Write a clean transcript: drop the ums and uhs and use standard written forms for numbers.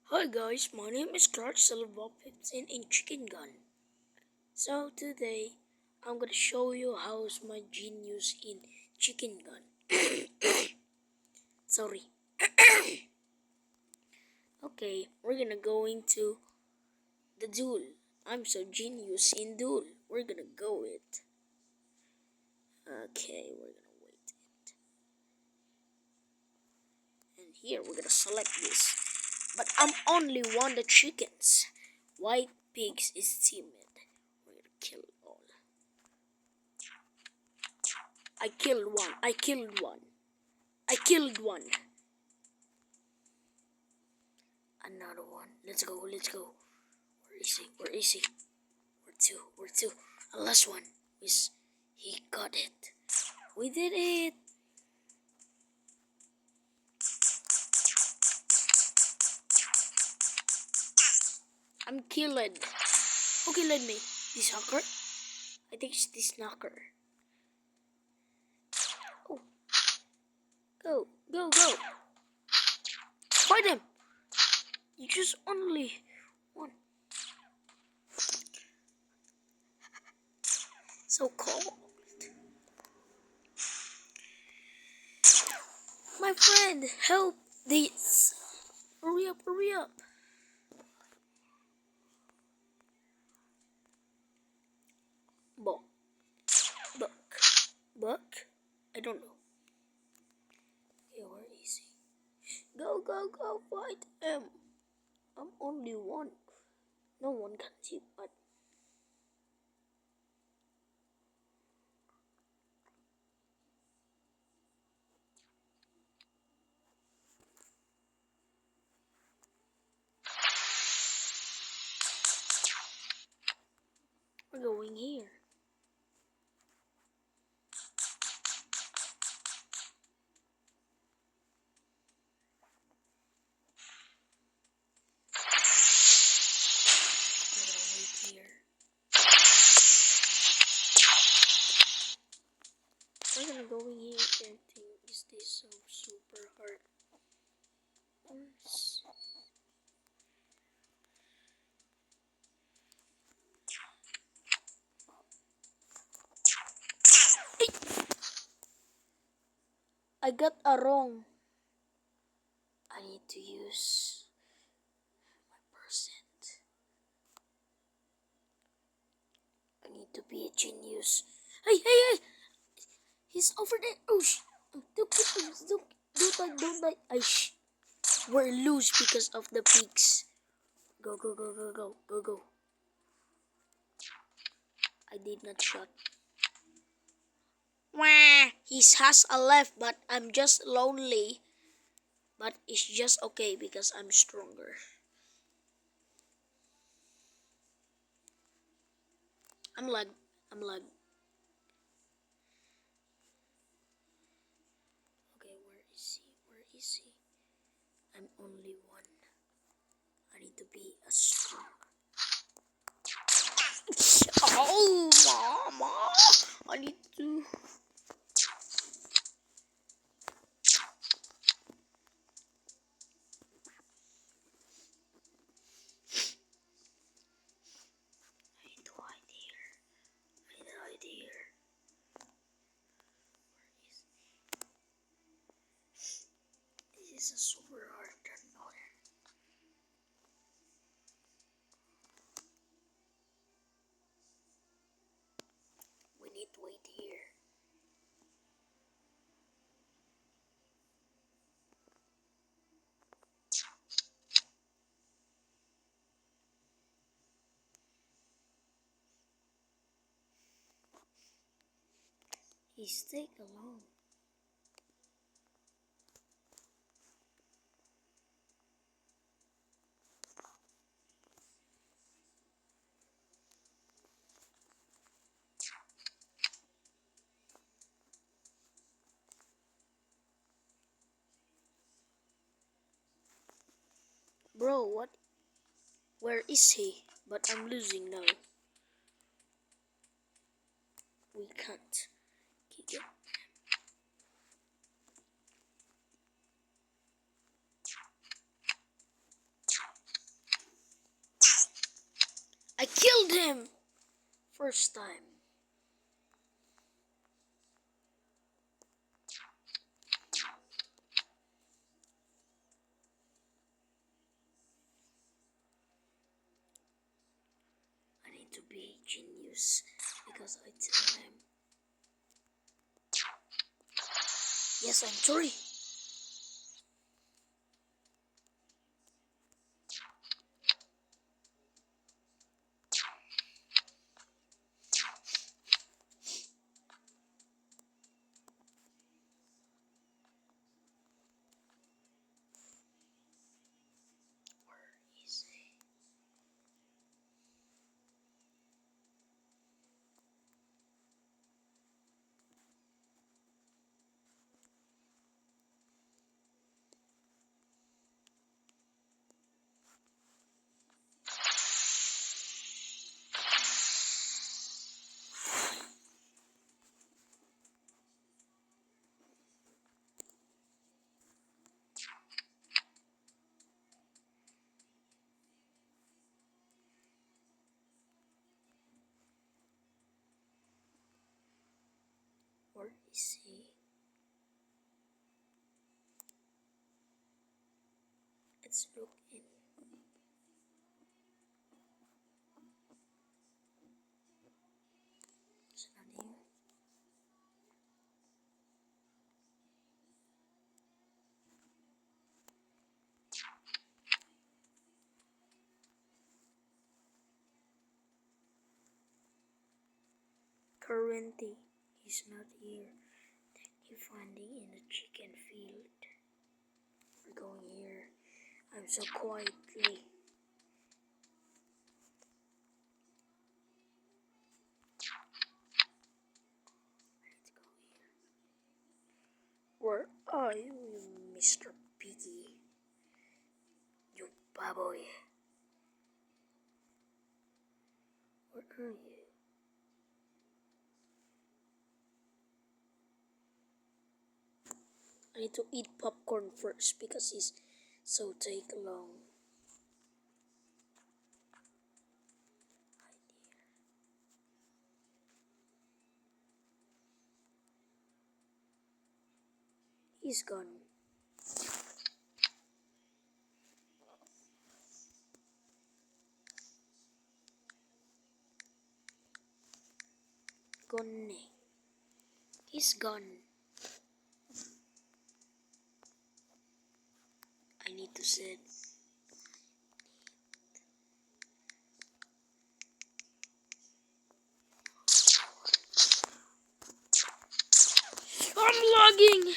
Hi guys, my name is clarksilva15 in Chicken Gun. So today I'm gonna show you how's my genius in Chicken Gun. Sorry. Okay, we're gonna go into the duel. I'm so genius in duel. We're gonna go with. Okay, we're gonna wait it. And here we're gonna select this. But I'm only one the chickens. White pigs is timid. We're gonna kill all. I killed one. I killed one. I killed one. Another one. Let's go. Let's go. Where is he? Where is he? Where two? Where two? The last one is he got it. We did it. I'm killed. Who killed me? This hacker? I think it's this knocker. Oh. Go. Go. Go. Fight him. You just only one. So cold. My friend, help this. Hurry up, hurry up. Buck. Buck. Buck? I don't know. Okay, where is he? Go, go, go, fight him. I'm only one. No one can see, but we're going here. We're gonna wait here. We're gonna go in here and think, is this so super hard? I got a wrong. I need to use my percent. I need to be a genius. Hey, hey, hey! He's over there. Oh, don't die. We're loose because of the pigs. Go, go, go, go, go, go, go. I did not shot. Wah! He has a left, but I'm just lonely. But it's just okay because I'm stronger. I'm lag. I'm lag. Okay, where is he? Where is he? I'm only one. I need to be a strong. Oh, mama! I need to. I need to hide here. I need to hide here. Where is? This is a super hard tunnel. We need to wait here. He's take long. Bro, what? Where is he? But I'm losing now. We can't kick it. killed him! First time. I need to be genius because I tell him. Yes, I'm sorry. Where is he? Where is he? Let's look in. It's not here. Currently, he's not here. He finding in the chicken field. We're going here. I'm so quietly. Let's go here. Where are you, Mr. Piggy? You baboy. Where are you? I need to eat popcorn first because he's so take long. He's gone. Gone. He's gone. I need to sit. I'm lagging.